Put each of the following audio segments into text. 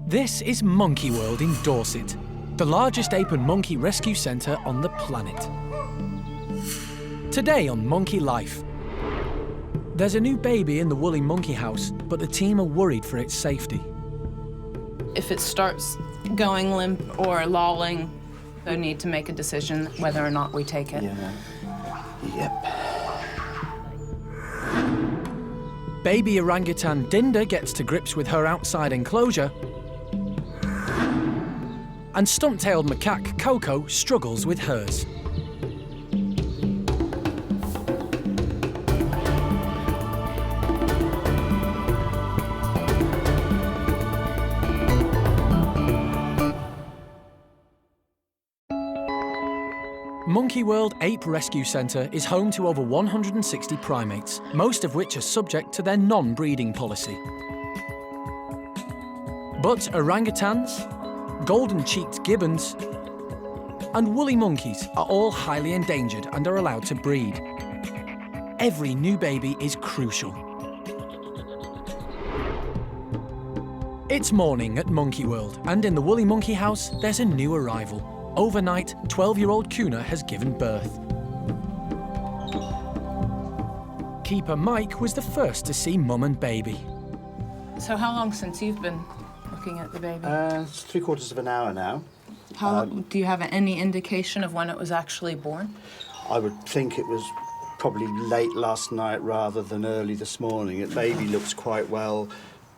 This is Monkey World in Dorset, the largest ape and monkey rescue centre on the planet. Today on Monkey Life. There's a new baby in the woolly monkey house, but the team are worried for its safety. If it starts going limp or lolling, they need to make a decision whether or not we take it. Yeah. Yep. Baby orangutan Dinda gets to grips with her outside enclosure, and stump-tailed macaque Koko struggles with hers. Monkey World Ape Rescue Centre is home to over 160 primates, most of which are subject to their non-breeding policy. But orangutans, golden-cheeked gibbons, and woolly monkeys are all highly endangered and are allowed to breed. Every new baby is crucial. It's morning at Monkey World, and in the woolly monkey house, there's a new arrival. Overnight, 12-year-old Kuna has given birth. Keeper Mike was the first to see mum and baby. So how long since you've been looking at the baby? It's 3/4 of an hour now. Do you have any indication of when it was actually born? I would think it was probably late last night rather than early this morning. The baby looks quite well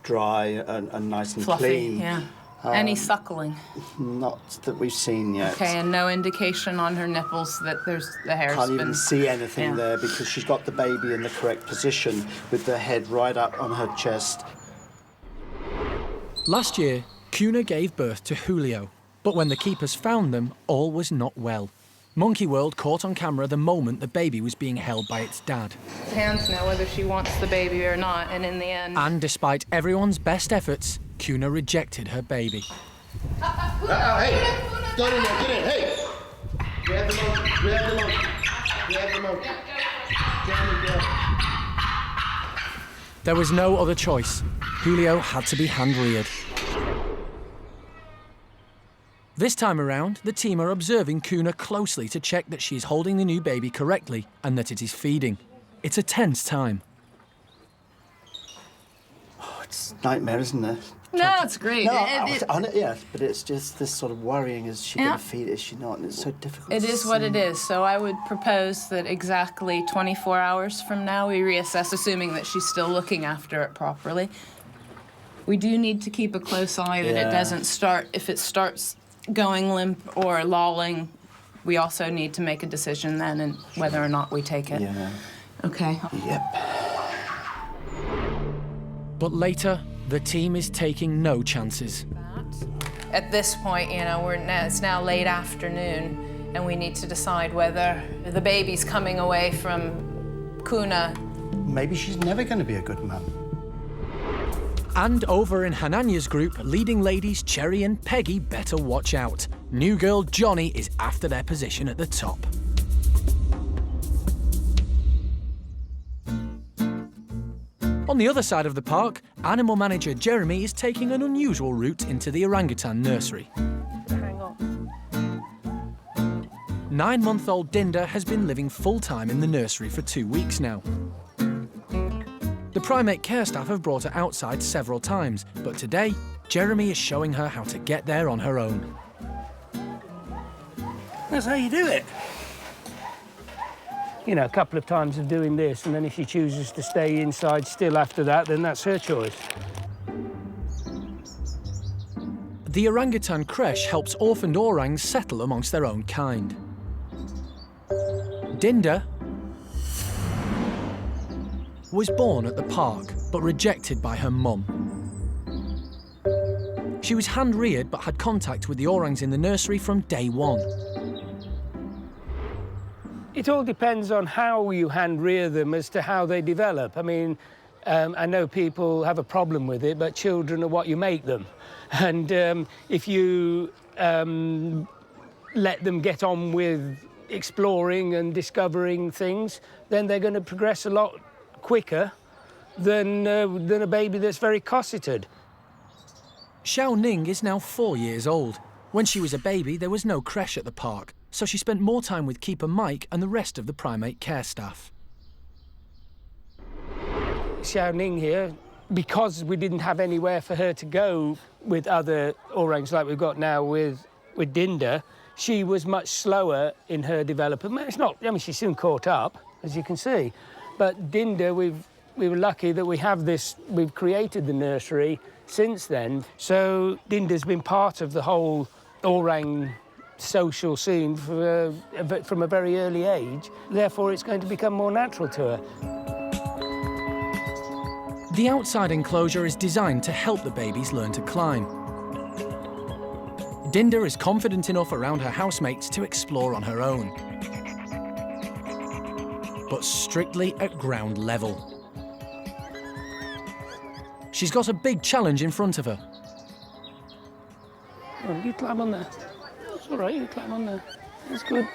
dry and nice and Fluffy, clean. yeah. Any suckling? Not that we've seen yet. Okay, and no indication on her nipples that the hair's Can't been... even see anything there because she's got the baby in the correct position with the head right up on her chest. Last year, Kuna gave birth to Julio, but when the keepers found them, all was not well. Monkey World caught on camera the moment the baby was being held by its dad. Hands know whether she wants the baby or not, and in the end... And despite everyone's best efforts, Kuna rejected her baby. Hey! Go in there, get in, hey! Grab the monkey, grab the monkey, grab the monkey. There was no other choice. Julio had to be hand-reared. This time around, the team are observing Kuna closely to check that she's holding the new baby correctly and that it is feeding. It's a tense time. Oh, it's a nightmare, isn't it? No, it's great. No, yeah, but it's just this sort of worrying. Is she going to feed it? Is she not? And it's so difficult. It is what it is. So I would propose that exactly 24 hours from now we reassess, assuming that she's still looking after it properly. We do need to keep a close eye that it doesn't start. If it starts going limp or lolling, we also need to make a decision then and whether or not we take it. Yeah. Okay. Yep. But later, the team is taking no chances. At this point, you know, it's now late afternoon, and we need to decide whether the baby's coming away from Kuna. Maybe she's never going to be a good mum. And over in Hananya's group, leading ladies Cherry and Peggy better watch out. New girl Johnny is after their position at the top. On the other side of the park, animal manager Jeremy is taking an unusual route into the orangutan nursery. Hang on. 9-month-old Dinda has been living full-time in the nursery for 2 weeks now. The primate care staff have brought her outside several times, but today, Jeremy is showing her how to get there on her own. That's how you do it. You know, a couple of times of doing this, and then if she chooses to stay inside still after that, then that's her choice. The orangutan creche helps orphaned orangs settle amongst their own kind. Dinda was born at the park, but rejected by her mum. She was hand-reared, but had contact with the orangs in the nursery from day one. It all depends on how you hand-rear them as to how they develop. I mean, I know people have a problem with it, but children are what you make them. And if you let them get on with exploring and discovering things, then they're going to progress a lot quicker than a baby that's very cosseted. Xiao Ning is now 4 years old. When she was a baby, there was no creche at the park, so she spent more time with keeper Mike and the rest of the primate care staff. Xiao Ning here, because we didn't have anywhere for her to go with other orangs like we've got now with Dinda, she was much slower in her development. It's not, I mean, she soon caught up, as you can see. But Dinda, we were lucky that we've created the nursery since then. So Dinda's been part of the whole orang social scene from a very early age. Therefore, it's going to become more natural to her. The outside enclosure is designed to help the babies learn to climb. Dinda is confident enough around her housemates to explore on her own, but strictly at ground level. She's got a big challenge in front of her. Oh, you climb on there. It's all right, you climb on there. That's good.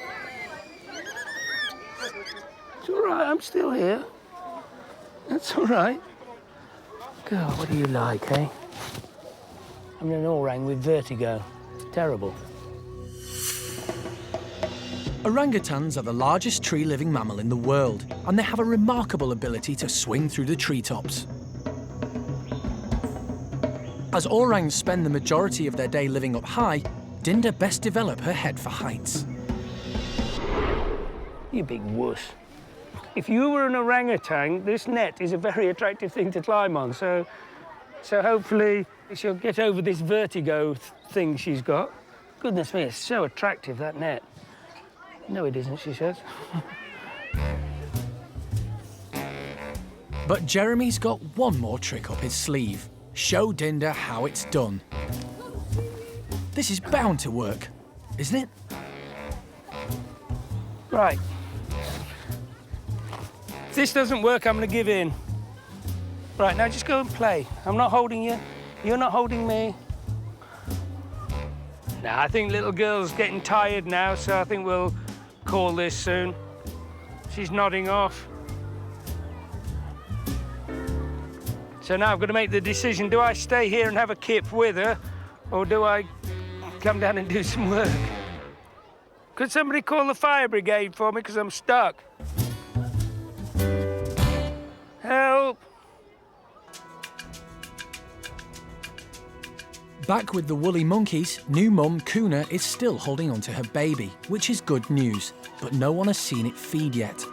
It's all right, I'm still here. That's all right. God, what do you like, eh? I'm an orang with vertigo. It's terrible. Orangutans are the largest tree-living mammal in the world, and they have a remarkable ability to swing through the treetops. As orangs spend the majority of their day living up high, Dinda best develop her head for heights. You big wuss. If you were an orangutan, this net is a very attractive thing to climb on, so hopefully she'll get over this vertigo thing she's got. Goodness me, it's so attractive, that net. No, it isn't, she says. But Jeremy's got one more trick up his sleeve. Show Dinda how it's done. This is bound to work, isn't it? Right. If this doesn't work, I'm going to give in. Right, now just go and play. I'm not holding you. You're not holding me. Nah, I think little girl's getting tired now, so I think we'll call this soon. She's nodding off. So now I've got to make the decision, do I stay here and have a kip with her, or do I come down and do some work? Could somebody call the fire brigade for me, because I'm stuck? Help! Back with the woolly monkeys, new mum Kuna is still holding on to her baby, which is good news, but no one has seen it feed yet.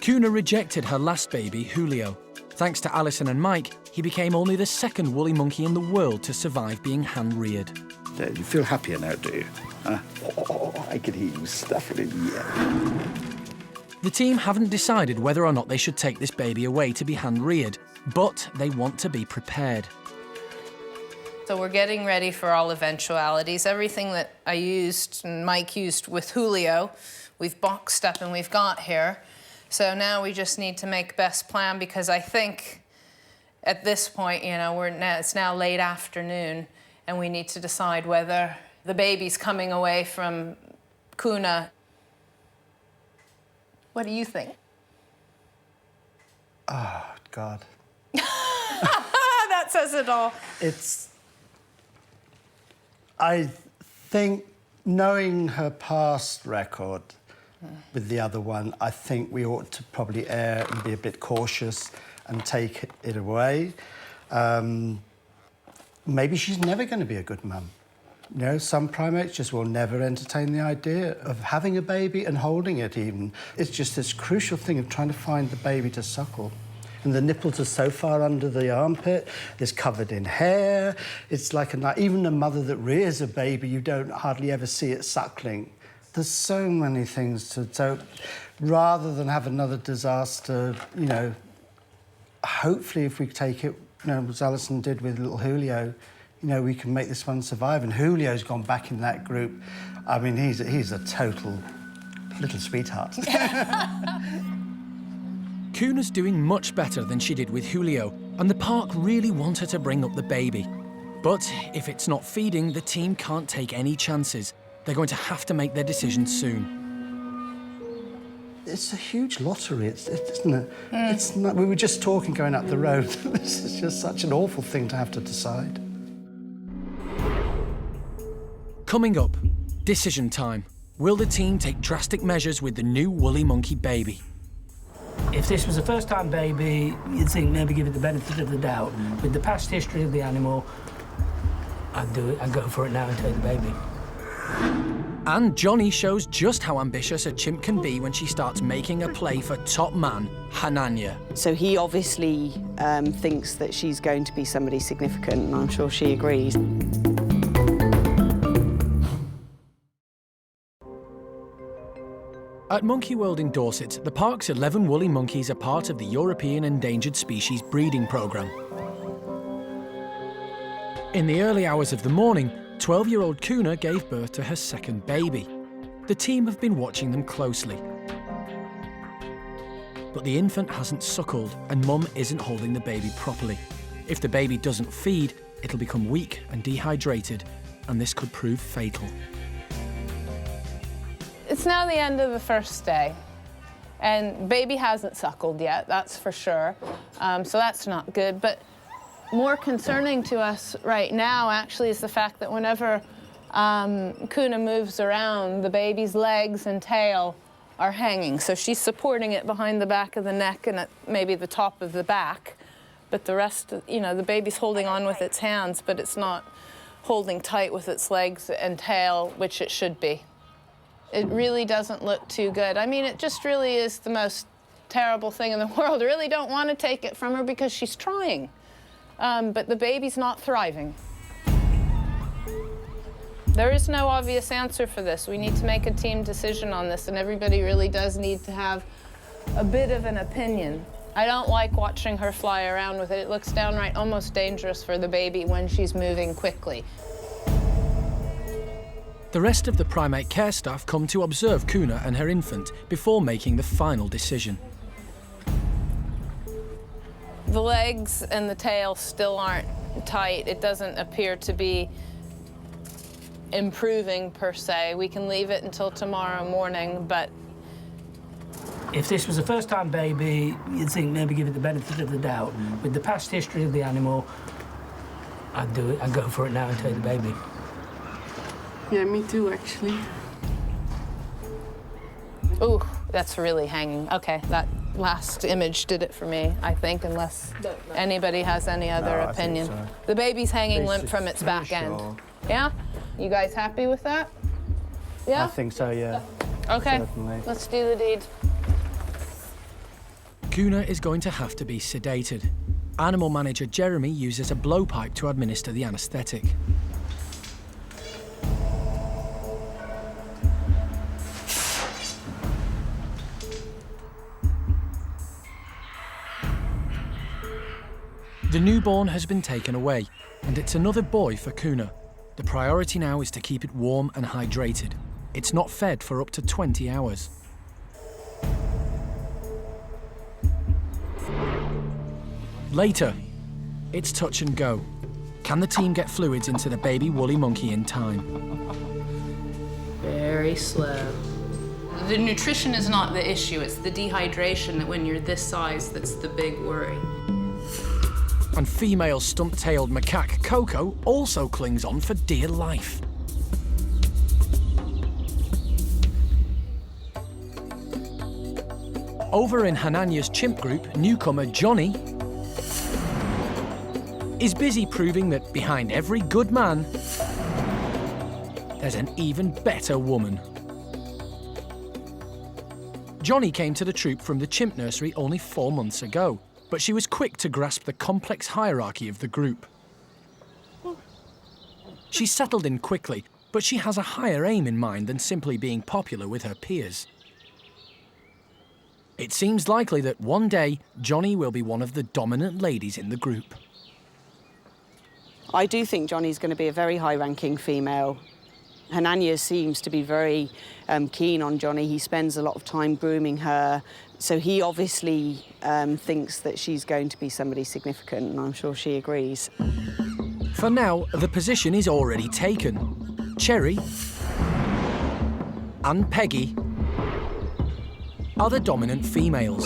Kuna rejected her last baby, Julio. Thanks to Alison and Mike, he became only the second woolly monkey in the world to survive being hand-reared. You feel happier now, do you? I can hear you snuffling in the air. The team haven't decided whether or not they should take this baby away to be hand-reared, but they want to be prepared. So we're getting ready for all eventualities. Everything that I used and Mike used with Julio, we've boxed up and we've got here. So now we just need to make best plan, because I think at this point, you know, it's now late afternoon and we need to decide whether the baby's coming away from Kuna. What do you think? Oh, God. That says it all. I think, knowing her past record with the other one, I think we ought to probably err and be a bit cautious and take it away. Maybe she's never going to be a good mum. You know, some primates just will never entertain the idea of having a baby and holding it even. It's just this crucial thing of trying to find the baby to suckle. And the nipples are so far under the armpit, it's covered in hair. It's like even a mother that rears a baby, you don't hardly ever see it suckling. There's so many things to... So rather than have another disaster, you know, hopefully if we take it, you know, as Alison did with little Julio, you know, we can make this one survive. And Julio's gone back in that group. I mean, he's a total little sweetheart. Kuna's doing much better than she did with Julio, and the park really want her to bring up the baby. But if it's not feeding, the team can't take any chances. They're going to have to make their decision soon. It's a huge lottery, isn't it? It's not, we were just talking going up the road. This is just such an awful thing to have to decide. Coming up, decision time. Will the team take drastic measures with the new woolly monkey baby? If this was a first-time baby, you'd think maybe give it the benefit of the doubt. With the past history of the animal, I'd do it. I'd go for it now and take the baby. And Johnny shows just how ambitious a chimp can be when she starts making a play for top man, Hananya. So he obviously thinks that she's going to be somebody significant, and I'm sure she agrees. At Monkey World in Dorset, the park's 11 woolly monkeys are part of the European Endangered Species breeding programme. In the early hours of the morning, 12-year-old Kuna gave birth to her second baby. The team have been watching them closely. But the infant hasn't suckled and Mum isn't holding the baby properly. If the baby doesn't feed, it'll become weak and dehydrated, and this could prove fatal. It's now the end of the first day, and baby hasn't suckled yet, that's for sure. So that's not good. But more concerning to us right now, actually, is the fact that whenever Kuna moves around, the baby's legs and tail are hanging. So she's supporting it behind the back of the neck and at maybe the top of the back. But the rest, you know, the baby's holding on with its hands, but it's not holding tight with its legs and tail, which it should be. It really doesn't look too good. I mean, it just really is the most terrible thing in the world. I really don't want to take it from her because she's trying. But the baby's not thriving. There is no obvious answer for this. We need to make a team decision on this, and everybody really does need to have a bit of an opinion. I don't like watching her fly around with it. It looks downright almost dangerous for the baby when she's moving quickly. The rest of the primate care staff come to observe Kuna and her infant before making the final decision. The legs and the tail still aren't tight. It doesn't appear to be improving per se. We can leave it until tomorrow morning, but If this was a first-time baby, you'd think maybe give it the benefit of the doubt. With the past history of the animal, I'd do it. I'd go for it now and take the baby. Yeah, me too, actually. ooh, that's really hanging. Okay, that last image did it for me, I think, unless anybody has any other opinion. So. The baby's hanging limp from its back end. Yeah? You guys happy with that? Yeah? I think so, yeah. Okay, Certainly. let's do the deed. Kuna is going to have to be sedated. Animal manager Jeremy uses a blowpipe to administer the anaesthetic. The newborn has been taken away, and it's another boy for Kuna. The priority now is to keep it warm and hydrated. It's not fed for up to 20 hours. Later, it's touch and go. Can the team get fluids into the baby woolly monkey in time? Very slow. The nutrition is not the issue, it's the dehydration that when you're this size that's the big worry. And female stump-tailed macaque Koko also clings on for dear life. Over in Hananya's chimp group, newcomer Johnny is busy proving that behind every good man, there's an even better woman. Johnny came to the troop from the chimp nursery only 4 months ago, but she was quick to grasp the complex hierarchy of the group. She settled in quickly, but she has a higher aim in mind than simply being popular with her peers. It seems likely that one day, Johnny will be one of the dominant ladies in the group. I do think Johnny's going to be a very high-ranking female. Hananya seems to be very keen on Johnny. He spends a lot of time grooming her. So he obviously thinks that she's going to be somebody significant, and I'm sure she agrees. For now, the position is already taken. Cherry and Peggy are the dominant females.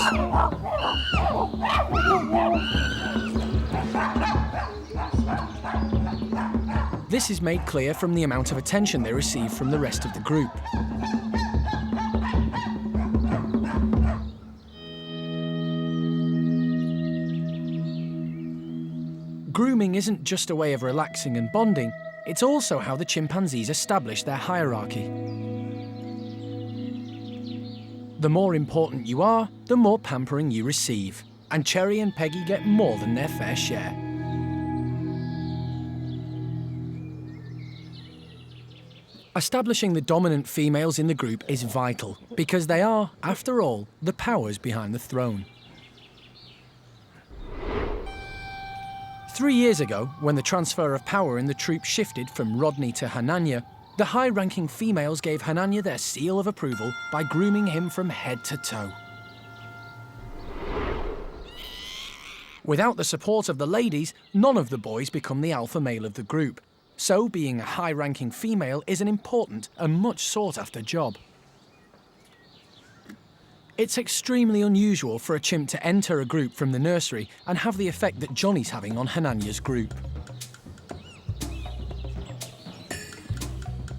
This is made clear from the amount of attention they receive from the rest of the group. Grooming isn't just a way of relaxing and bonding, it's also how the chimpanzees establish their hierarchy. The more important you are, the more pampering you receive, and Cherry and Peggy get more than their fair share. Establishing the dominant females in the group is vital, because they are, after all, the powers behind the throne. 3 years ago, when the transfer of power in the troop shifted from Rodney to Hananya, the high-ranking females gave Hananya their seal of approval by grooming him from head to toe. Without the support of the ladies, none of the boys become the alpha male of the group. So being a high-ranking female is an important and much sought-after job. It's extremely unusual for a chimp to enter a group from the nursery and have the effect that Johnny's having on Hananya's group.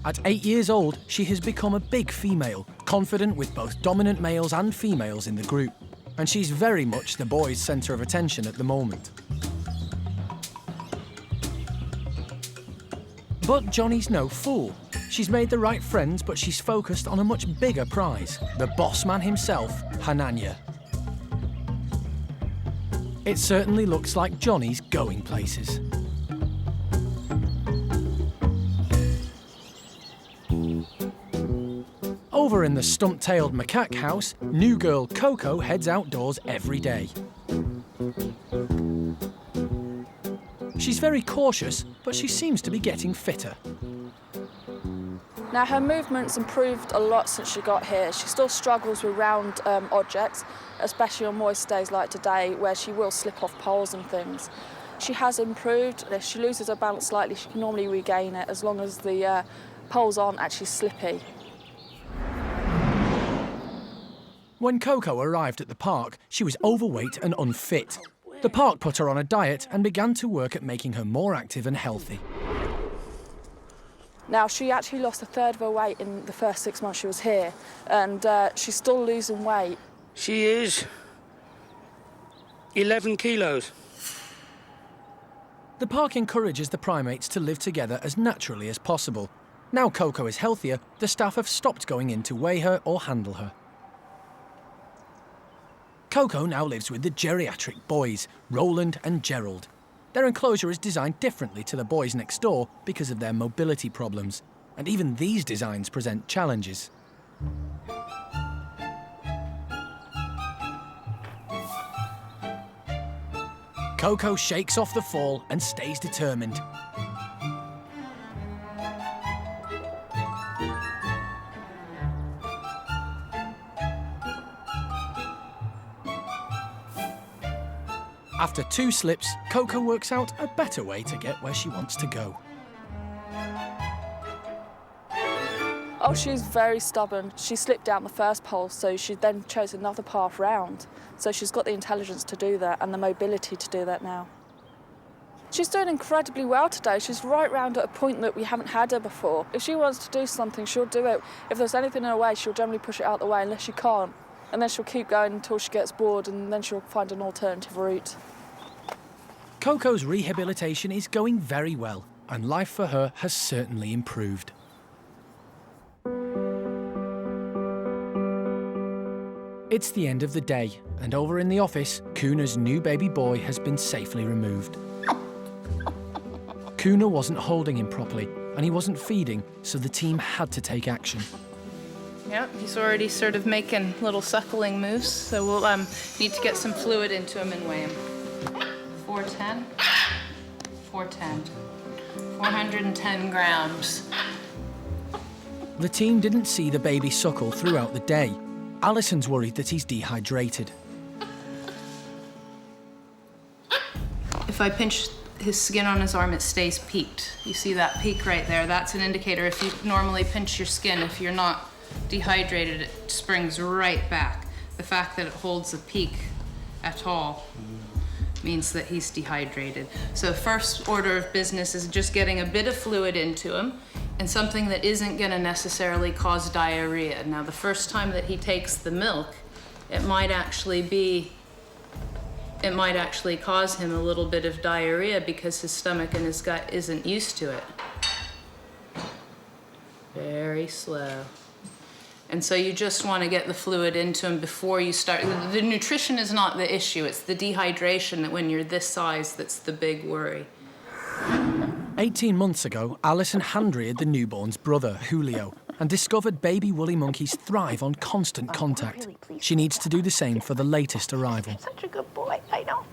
At 8 years old, she has become a big female, confident with both dominant males and females in the group. And she's very much the boys' centre of attention at the moment. But Johnny's no fool. She's made the right friends, but she's focused on a much bigger prize, the boss man himself, Hananya. It certainly looks like Johnny's going places. Over in the stump-tailed macaque house, new girl Koko heads outdoors every day. She's very cautious, but she seems to be getting fitter. Now, her movement's improved a lot since she got here. She still struggles with round objects, especially on moist days like today, where she will slip off poles and things. She has improved. If she loses her balance slightly, she can normally regain it, as long as the poles aren't actually slippy. When Koko arrived at the park, she was overweight and unfit. The park put her on a diet and began to work at making her more active and healthy. Now, she actually lost a third of her weight in the first 6 months she was here, and she's still losing weight. She is 11 kilos. The park encourages the primates to live together as naturally as possible. Now Koko is healthier, the staff have stopped going in to weigh her or handle her. Koko now lives with the geriatric boys, Roland and Gerald. Their enclosure is designed differently to the boys next door because of their mobility problems, and even these designs present challenges. Koko shakes off the fall and stays determined. After 2 slips, Koko works out a better way to get where she wants to go. Oh, she's very stubborn. She slipped down the first pole, so she then chose another path round. So she's got the intelligence to do that and the mobility to do that now. She's doing incredibly well today. She's right round at a point that we haven't had her before. If she wants to do something, she'll do it. If there's anything in her way, she'll generally push it out the way unless she can't. And then she'll keep going until she gets bored, and then she'll find an alternative route. Koko's rehabilitation is going very well, and life for her has certainly improved. It's the end of the day, and over in the office, Kuna's new baby boy has been safely removed. Kuna wasn't holding him properly, and he wasn't feeding, so the team had to take action. Yep, he's already sort of making little suckling moves, so we'll need to get some fluid into him and weigh him. 410, 410, 410 grams. The team didn't see the baby suckle throughout the day. Alison's worried that he's dehydrated. If I pinch his skin on his arm, it stays peaked. You see that peak right there? That's an indicator. If you normally pinch your skin, if you're not dehydrated, it springs right back. The fact that it holds a peak at all means that he's dehydrated. So first order of business is just getting a bit of fluid into him and something that isn't gonna necessarily cause diarrhea. Now, the first time that he takes the milk, it might actually cause him a little bit of diarrhea because his stomach and his gut isn't used to it. Very slow. And so you just want to get the fluid into him before you start. The nutrition is not the issue, it's the dehydration that when you're this size that's the big worry. 18 months ago, Alison hand-reared the newborn's brother, Julio, and discovered baby woolly monkeys thrive on constant contact. She needs to do the same for the latest arrival. Such a good boy. I know.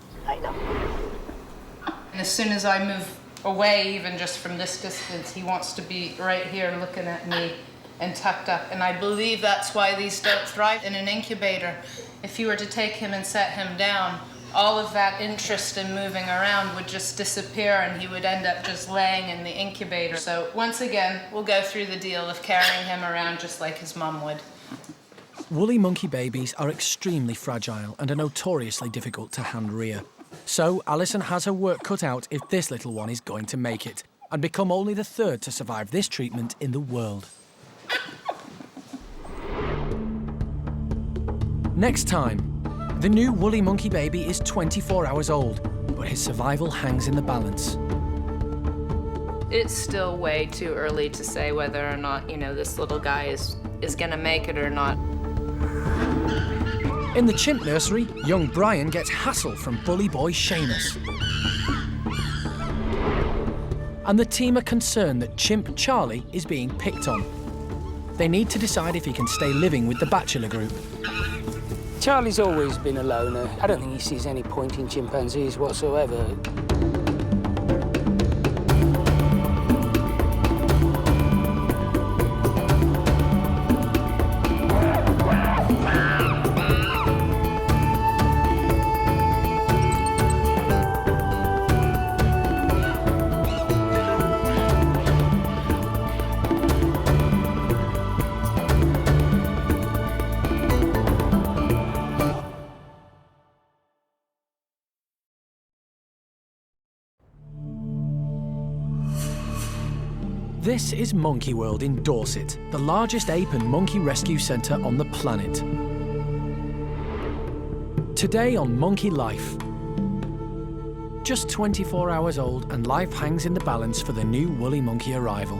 And as soon as I move away, even just from this distance, he wants to be right here looking at me and tucked up. And I believe that's why these don't thrive in an incubator. If you were to take him and set him down, all of that interest in moving around would just disappear and he would end up just laying in the incubator. So once again, we'll go through the deal of carrying him around just like his mum would. Woolly monkey babies are extremely fragile and are notoriously difficult to hand-rear. So Alison has her work cut out if this little one is going to make it and become only the third to survive this treatment in the world. Next time, the new woolly monkey baby is 24 hours old, but his survival hangs in the balance. It's still way too early to say whether or not, this little guy is gonna make it or not. In the chimp nursery, young Bryan gets hassle from bully boy Seamus. And the team are concerned that chimp Charlie is being picked on. They need to decide if he can stay living with the bachelor group. Charlie's always been a loner. I don't think he sees any point in chimpanzees whatsoever. This is Monkey World in Dorset, the largest ape and monkey rescue centre on the planet. Today on Monkey Life. Just 24 hours old and life hangs in the balance for the new woolly monkey arrival.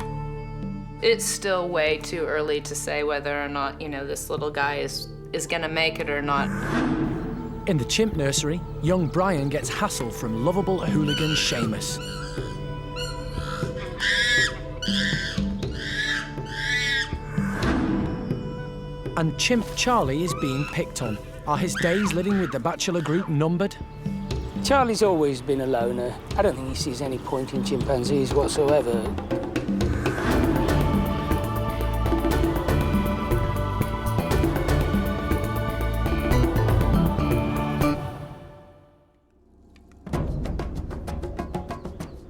It's still way too early to say whether or not, this little guy is gonna make it or not. In the chimp nursery, young Bryan gets hassle from lovable hooligan Seamus. And chimp Charlie is being picked on. Are his days living with the bachelor group numbered? Charlie's always been a loner. I don't think he sees any point in chimpanzees whatsoever.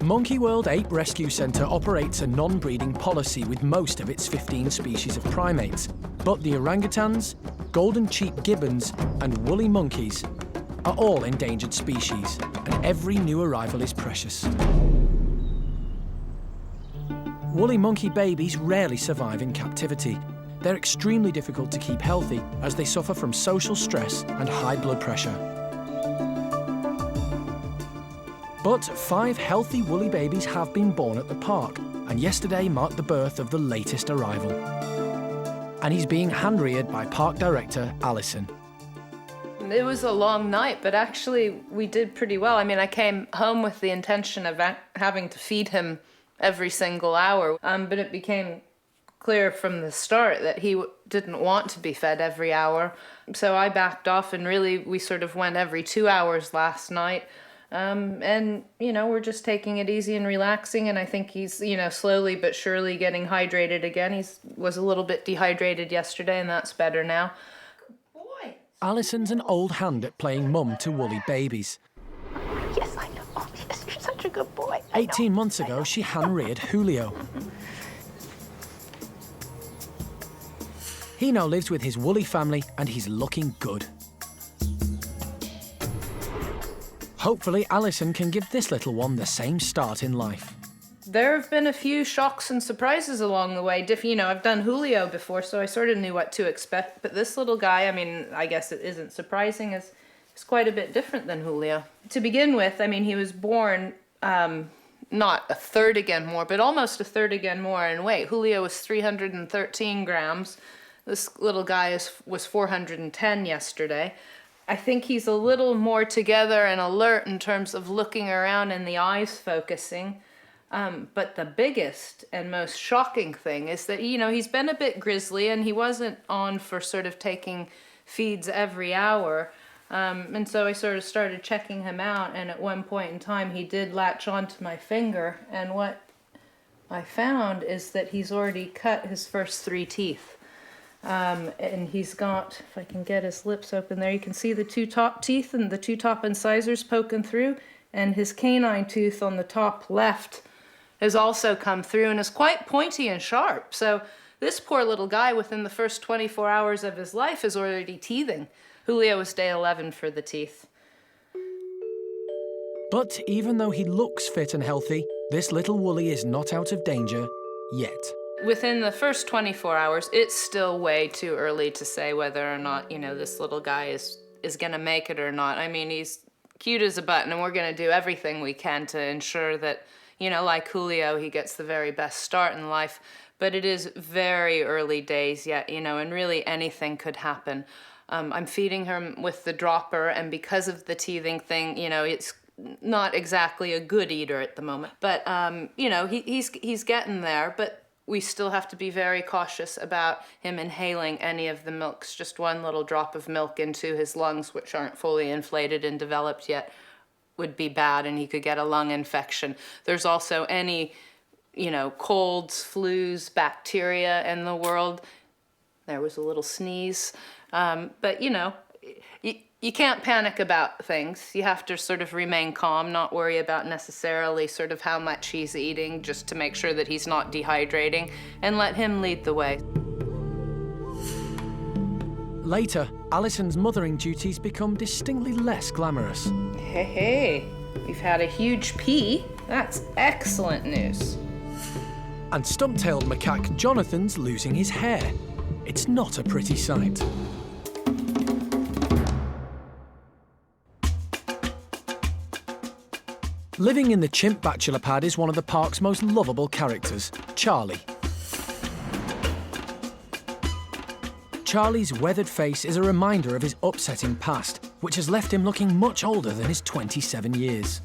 Monkey World Ape Rescue Centre operates a non-breeding policy with most of its 15 species of primates. But the orangutans, golden cheek gibbons and woolly monkeys are all endangered species, and every new arrival is precious. Woolly monkey babies rarely survive in captivity. They're extremely difficult to keep healthy as they suffer from social stress and high blood pressure. But 5 healthy woolly babies have been born at the park, and yesterday marked the birth of the latest arrival. And he's being hand-reared by park director Alison. It was a long night, but actually we did pretty well. I came home with the intention of having to feed him every single hour, but it became clear from the start that he didn't want to be fed every hour. So I backed off, and really we sort of went every 2 hours last night. And, we're just taking it easy and relaxing, and I think he's, slowly but surely getting hydrated again. He was a little bit dehydrated yesterday, and that's better now. Good boy. Alison's an old hand at playing mum to woolly babies. Yes, I know. Oh, yes, you're such a good boy. 18 months ago, she hand-reared Julio. He now lives with his woolly family and he's looking good. Hopefully, Alison can give this little one the same start in life. There have been a few shocks and surprises along the way. You know, I've done Julio before, so I sort of knew what to expect. But this little guy, I mean, I guess it isn't surprising, is quite a bit different than Julio. To begin with, I mean, he was born not a third again more, but almost a third again more in weight. Julio was 313 grams. This little guy was 410 yesterday. I think he's a little more together and alert in terms of looking around and the eyes focusing. But the biggest and most shocking thing is that, you know, he's been a bit grizzly and he wasn't on for sort of taking feeds every hour. And so I sort of started checking him out, and at one point in time he did latch onto my finger, and what I found is that he's already cut his first 3 teeth. And he's got, if I can get his lips open there, you can see the 2 top teeth and the 2 top incisors poking through, and his canine tooth on the top left has also come through and is quite pointy and sharp. So this poor little guy, within the first 24 hours of his life, is already teething. Julio was day 11 for the teeth. But even though he looks fit and healthy, this little woolly is not out of danger yet. Within the first 24 hours, it's still way too early to say whether or not, you know, this little guy is gonna make it or not. I mean, he's cute as a button, and we're gonna do everything we can to ensure that, you know, like Julio, he gets the very best start in life. But it is very early days yet, you know, and really anything could happen. I'm feeding him with the dropper, and because of the teething thing, you know, it's not exactly a good eater at the moment. But, you know, he's getting there, but we still have to be very cautious about him inhaling any of the milks. Just one little drop of milk into his lungs, which aren't fully inflated and developed yet, would be bad, and he could get a lung infection. There's also any, you know, colds, flus, bacteria in the world. There was a little sneeze. But, you know, you can't panic about things. You have to sort of remain calm, not worry about necessarily sort of how much he's eating, just to make sure that he's not dehydrating, and let him lead the way. Later, Alison's mothering duties become distinctly less glamorous. Hey, we've had a huge pee. That's excellent news. And stump-tailed macaque Jonathan's losing his hair. It's not a pretty sight. Living in the chimp bachelor pad is one of the park's most lovable characters, Charlie. Charlie's weathered face is a reminder of his upsetting past, which has left him looking much older than his 27 years.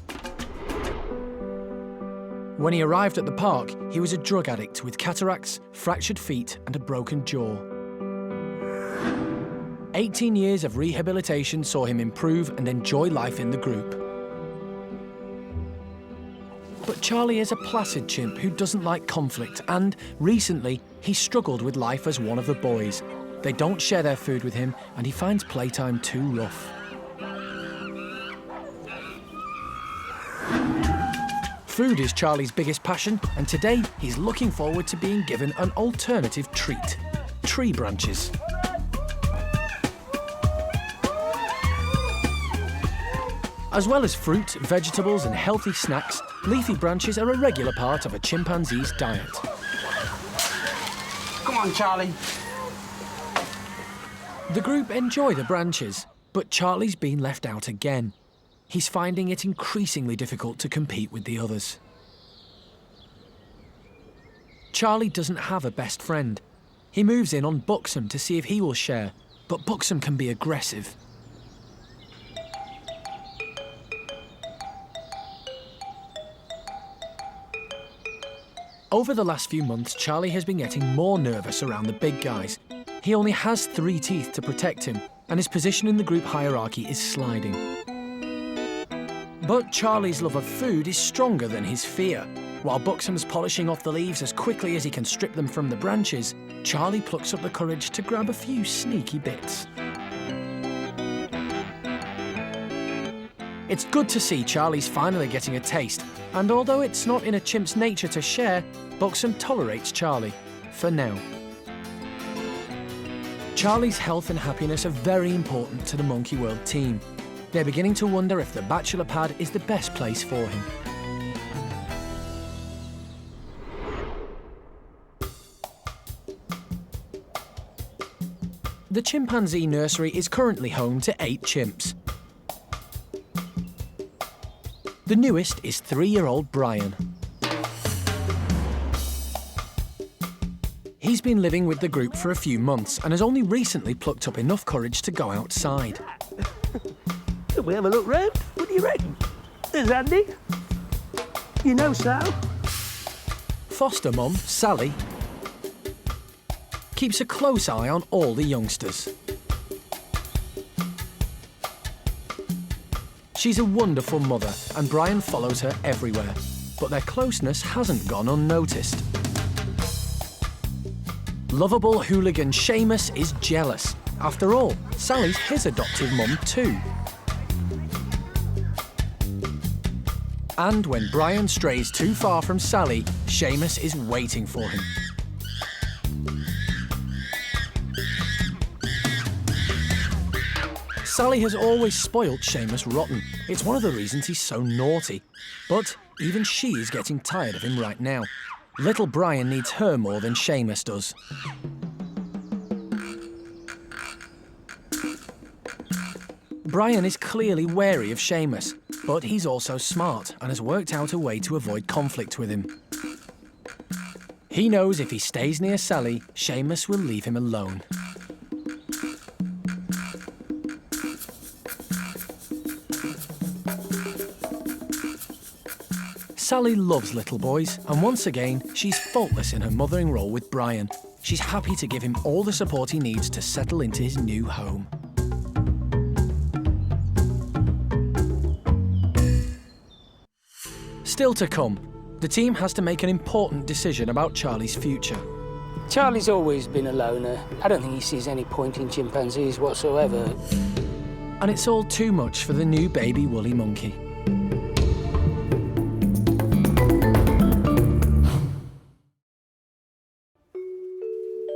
When he arrived at the park, he was a drug addict with cataracts, fractured feet, and a broken jaw. 18 years of rehabilitation saw him improve and enjoy life in the group. But Charlie is a placid chimp who doesn't like conflict, and recently he struggled with life as one of the boys. They don't share their food with him, and he finds playtime too rough. Food is Charlie's biggest passion, and today he's looking forward to being given an alternative treat: tree branches. As well as fruit, vegetables, and healthy snacks, leafy branches are a regular part of a chimpanzee's diet. Come on, Charlie. The group enjoy the branches, but Charlie's been left out again. He's finding it increasingly difficult to compete with the others. Charlie doesn't have a best friend. He moves in on Buxom to see if he will share, but Buxom can be aggressive. Over the last few months, Charlie has been getting more nervous around the big guys. He only has 3 teeth to protect him, and his position in the group hierarchy is sliding. But Charlie's love of food is stronger than his fear. While Buxom's polishing off the leaves as quickly as he can strip them from the branches, Charlie plucks up the courage to grab a few sneaky bits. It's good to see Charlie's finally getting a taste, and although it's not in a chimp's nature to share, Buxom tolerates Charlie, for now. Charlie's health and happiness are very important to the Monkey World team. They're beginning to wonder if the bachelor pad is the best place for him. The chimpanzee nursery is currently home to 8 chimps. The newest is 3-year-old Bryan. He's been living with the group for a few months and has only recently plucked up enough courage to go outside. Can we have a look round? What do you reckon? There's Andy. You know Sal. Foster mum, Sally, keeps a close eye on all the youngsters. She's a wonderful mother and Bryan follows her everywhere, but their closeness hasn't gone unnoticed. Lovable hooligan Seamus is jealous. After all, Sally's his adoptive mum too. And when Bryan strays too far from Sally, Seamus is waiting for him. Sally has always spoilt Seamus rotten. It's one of the reasons he's so naughty. But even she is getting tired of him right now. Little Bryan needs her more than Seamus does. Bryan is clearly wary of Seamus, but he's also smart and has worked out a way to avoid conflict with him. He knows if he stays near Sally, Seamus will leave him alone. Sally loves little boys, and once again, she's faultless in her mothering role with Bryan. She's happy to give him all the support he needs to settle into his new home. Still to come, the team has to make an important decision about Charlie's future. Charlie's always been a loner. I don't think he sees any point in chimpanzees whatsoever. And it's all too much for the new baby woolly monkey.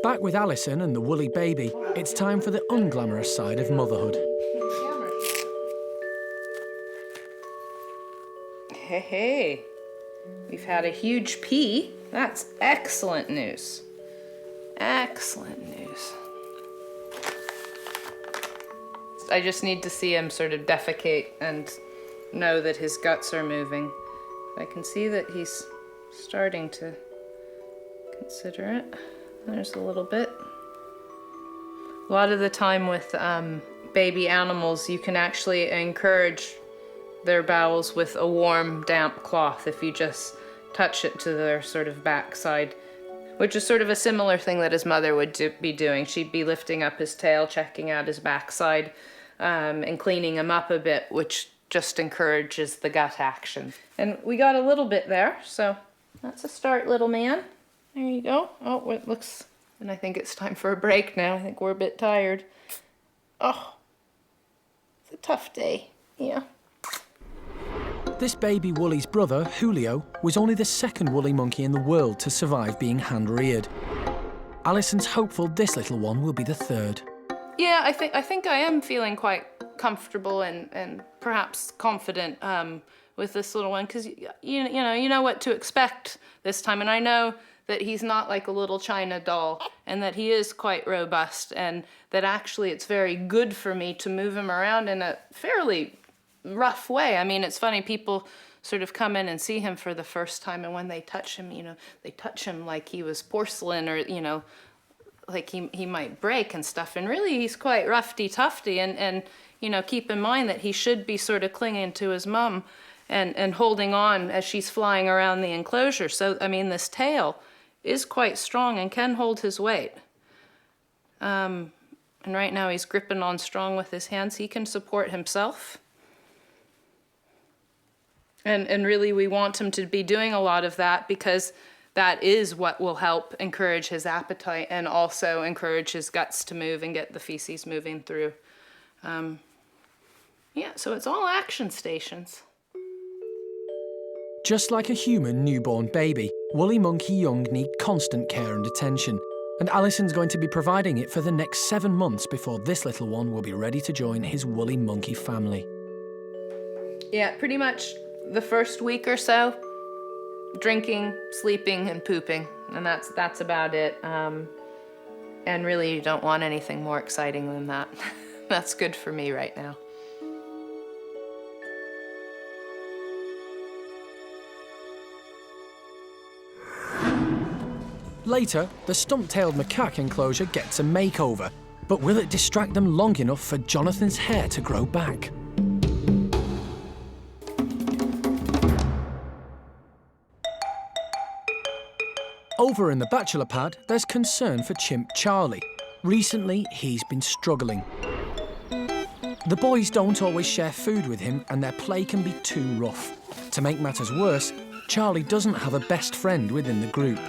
Back with Alison and the woolly baby, it's time for the unglamorous side of motherhood. Hey, we've had a huge pee. That's excellent news. Excellent news. I just need to see him sort of defecate and know that his guts are moving. I can see that he's starting to consider it. There's a little bit. A lot of the time with baby animals, you can actually encourage their bowels with a warm, damp cloth if you just touch it to their sort of backside, which is sort of a similar thing that his mother would be doing. She'd be lifting up his tail, checking out his backside, and cleaning him up a bit, which just encourages the gut action. And we got a little bit there, so that's a start, little man. There you go. Oh, it looks, and I think it's time for a break now. I think we're a bit tired. Oh, it's a tough day, yeah. This baby woolly's brother, Julio, was only the second woolly monkey in the world to survive being hand-reared. Alison's hopeful this little one will be the third. Yeah, I think I am feeling quite comfortable and perhaps confident with this little one, because you know what to expect this time, and I know that he's not like a little China doll, and that he is quite robust, and that actually it's very good for me to move him around in a fairly rough way. I mean, it's funny, people sort of come in and see him for the first time, and when they touch him, they touch him like he was porcelain, or, like he might break and stuff. And really, he's quite roughy-tufty, and keep in mind that he should be sort of clinging to his mum and holding on as she's flying around the enclosure. So, I mean, this tail is quite strong and can hold his weight. And right now, he's gripping on strong with his hands. He can support himself. And really, we want him to be doing a lot of that, because that is what will help encourage his appetite and also encourage his guts to move and get the feces moving through. So it's all action stations. Just like a human newborn baby, woolly monkey young need constant care and attention. And Alison's going to be providing it for the next 7 months before this little one will be ready to join his woolly monkey family. Yeah, pretty much the first week or so, drinking, sleeping, and pooping, and that's about it. And really, you don't want anything more exciting than that. That's good for me right now. Later, the stump-tailed macaque enclosure gets a makeover, but will it distract them long enough for Jonathan's hair to grow back? Over in the bachelor pad, there's concern for chimp Charlie. Recently, he's been struggling. The boys don't always share food with him, and their play can be too rough. To make matters worse, Charlie doesn't have a best friend within the group.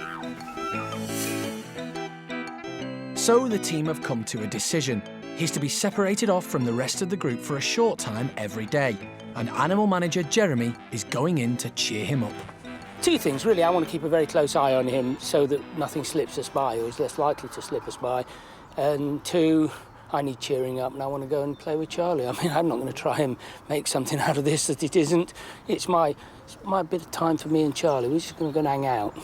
So the team have come to a decision. He's to be separated off from the rest of the group for a short time every day, and animal manager Jeremy is going in to cheer him up. 2 things, really. I want to keep a very close eye on him so that nothing slips us by, or is less likely to slip us by. And 2, I need cheering up, and I want to go and play with Charlie. I mean, I'm not going to try and make something out of this that it isn't. It's my bit of time for me and Charlie. We're just going to go and hang out.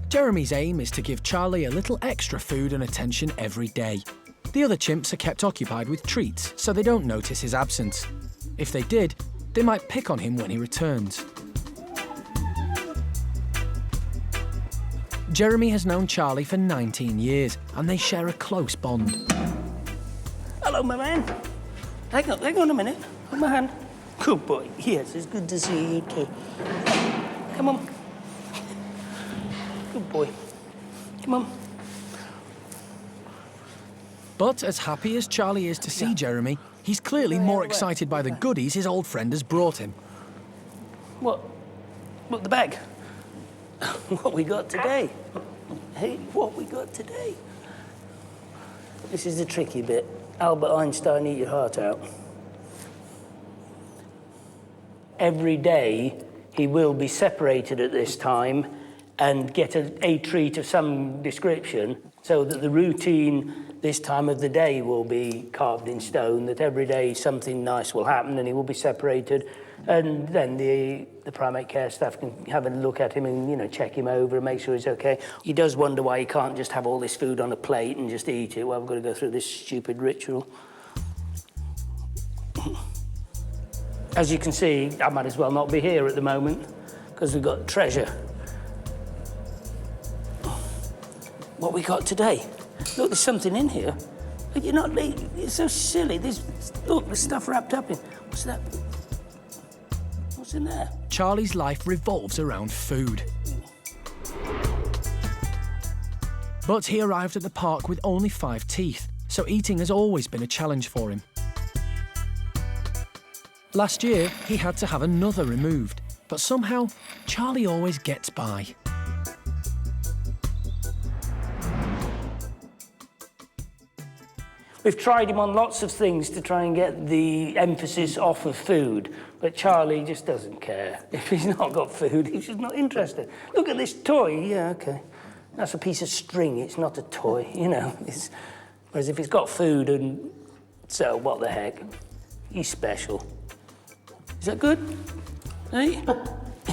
Jeremy's aim is to give Charlie a little extra food and attention every day. The other chimps are kept occupied with treats, so they don't notice his absence. If they did, they might pick on him when he returns. Jeremy has known Charlie for 19 years, and they share a close bond. Hello, my man. Hang on a minute. Hold my hand. Good boy. Yes, it's good to see you too. Come on. Good boy. Come on. But as happy as Charlie is to see Jeremy, he's clearly more excited by the goodies his old friend has brought him. What? Look, the bag. What we got today? Hey, what we got today? This is the tricky bit. Albert Einstein, eat your heart out. Every day, he will be separated at this time and get a treat of some description, so that the routine this time of the day will be carved in stone, that every day something nice will happen and he will be separated, and then the primate care staff can have a look at him and, you know, check him over and make sure he's okay. He does wonder why he can't just have all this food on a plate and just eat it. Well, we've got to go through this stupid ritual. As you can see, I might as well not be here at the moment because we've got treasure. What we got today? Look, there's something in here. But you're not, it's so silly. Look, there's stuff wrapped up in. What's that? What's in there? Charlie's life revolves around food. But he arrived at the park with only 5 teeth, so eating has always been a challenge for him. Last year, he had to have another removed, but somehow, Charlie always gets by. We've tried him on lots of things to try and get the emphasis off of food, but Charlie just doesn't care. If he's not got food, he's just not interested. Look at this toy. Yeah, okay. That's a piece of string. It's not a toy, you know. Whereas if he's got food, and so what the heck? He's special. Is that good? Hey?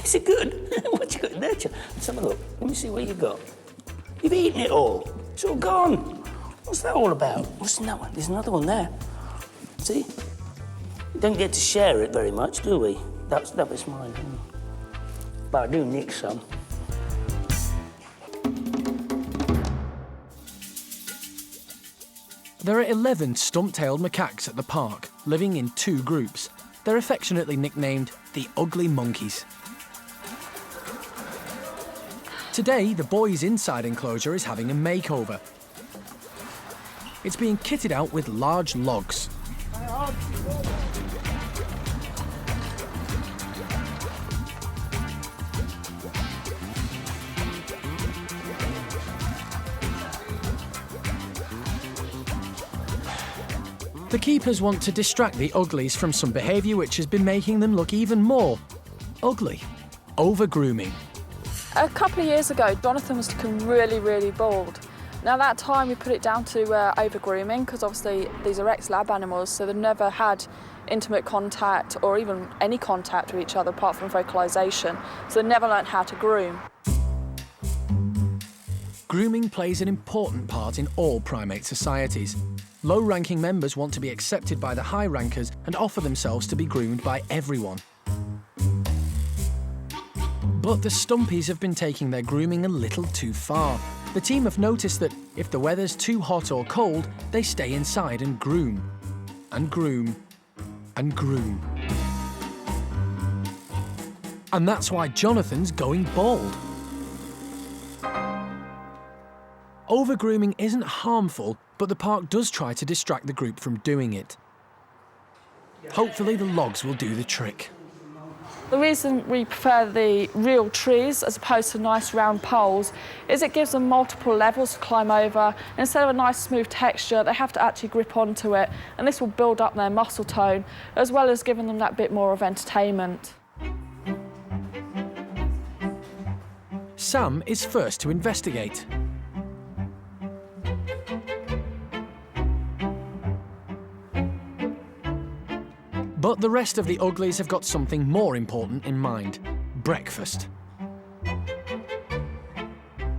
Is it good? What you got in there? Let's have a look. Let me see what you got. You've eaten it all. It's all gone. What's that all about? What's that one? There's another one there. See? We don't get to share it very much, do we? That was mine. But I do nick some. There are 11 stump-tailed macaques at the park, living in 2 groups. They're affectionately nicknamed the Ugly Monkeys. Today, the boys' inside enclosure is having a makeover. It's being kitted out with large logs. The keepers want to distract the uglies from some behaviour which has been making them look even more ugly. Over-grooming. A couple of years ago, Jonathan was looking really, really bald. Now, at that time, we put it down to over-grooming, because obviously these are ex-lab animals, so they've never had intimate contact or even any contact with each other apart from vocalisation, so they never learnt how to groom. Grooming plays an important part in all primate societies. Low-ranking members want to be accepted by the high rankers and offer themselves to be groomed by everyone. But the Stumpies have been taking their grooming a little too far. The team have noticed that if the weather's too hot or cold, they stay inside and groom. And groom. And groom. And that's why Jonathan's going bald. Over-grooming isn't harmful, but the park does try to distract the group from doing it. Hopefully the logs will do the trick. The reason we prefer the real trees as opposed to nice round poles is it gives them multiple levels to climb over. Instead of a nice smooth texture, they have to actually grip onto it, and this will build up their muscle tone, as well as giving them that bit more of entertainment. Sam is first to investigate. But the rest of the uglies have got something more important in mind: breakfast.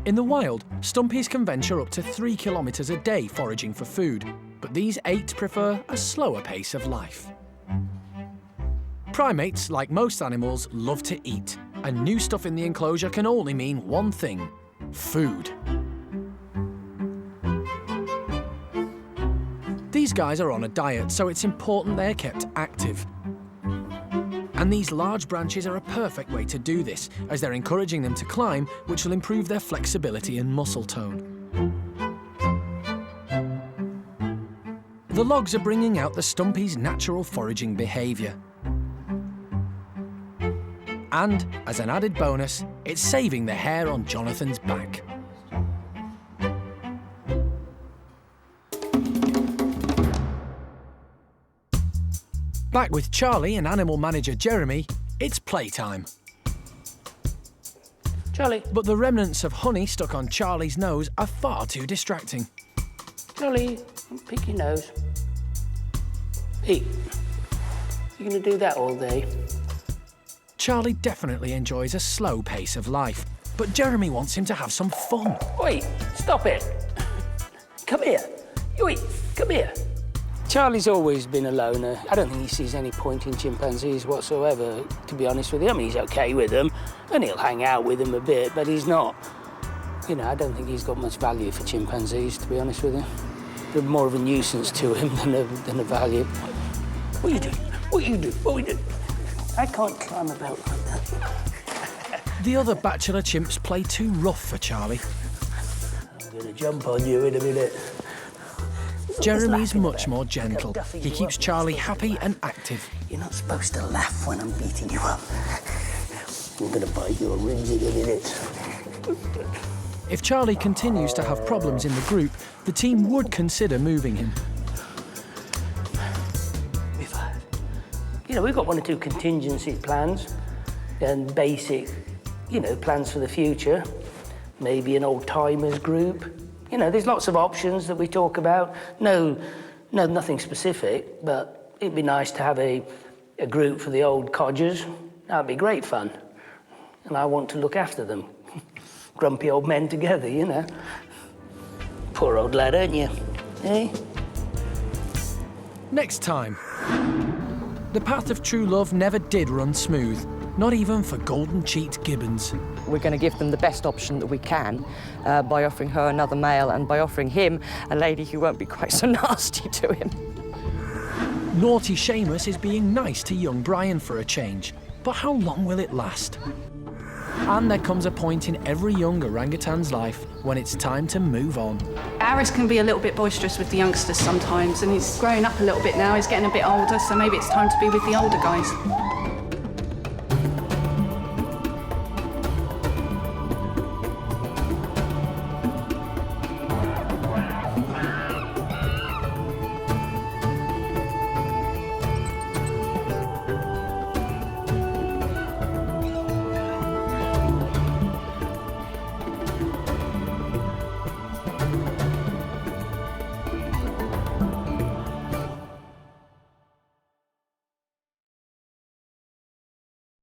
In the wild, Stumpies can venture up to 3 kilometres a day foraging for food, but these 8 prefer a slower pace of life. Primates, like most animals, love to eat, and new stuff in the enclosure can only mean one thing: food. These guys are on a diet, so it's important they're kept active. And these large branches are a perfect way to do this, as they're encouraging them to climb, which will improve their flexibility and muscle tone. The logs are bringing out the Stumpies' natural foraging behaviour. And, as an added bonus, it's saving the hair on Jonathan's back. Back with Charlie and animal manager Jeremy, it's playtime. Charlie. But the remnants of honey stuck on Charlie's nose are far too distracting. Charlie, don't pick your nose. Pete, you gonna do that all day? Charlie definitely enjoys a slow pace of life, but Jeremy wants him to have some fun. Oi, stop it. Come here. Oi, come here. Charlie's always been a loner. I don't think he sees any point in chimpanzees whatsoever, to be honest with you. I mean, he's okay with them, and he'll hang out with them a bit, but he's not... You know, I don't think he's got much value for chimpanzees, to be honest with you. They're more of a nuisance to him than a value. What are you doing? What are you doing? What are we doing? I can't climb about like that. The other bachelor chimps play too rough for Charlie. I'm gonna jump on you in a minute. Jeremy's much more gentle. He keeps Charlie happy and active. You're not supposed to laugh when I'm beating you up. I'm gonna bite your ribs in a minute. If Charlie continues to have problems in the group, the team would consider moving him. We've got 1 or 2 contingency plans and basic, plans for the future. Maybe an old-timers group. There's lots of options that we talk about. No, nothing specific, but it'd be nice to have a group for the old codgers. That'd be great fun. And I want to look after them. Grumpy old men together, Poor old lad, aren't you? Eh? Next time. The path of true love never did run smooth, not even for golden-cheeked gibbons. We're going to give them the best option that we can by offering her another male and by offering him a lady who won't be quite so nasty to him. Naughty Seamus is being nice to young Bryan for a change, but how long will it last? And there comes a point in every young orangutan's life when it's time to move on. Aris can be a little bit boisterous with the youngsters sometimes, and he's growing up a little bit now. He's getting a bit older, so maybe it's time to be with the older guys.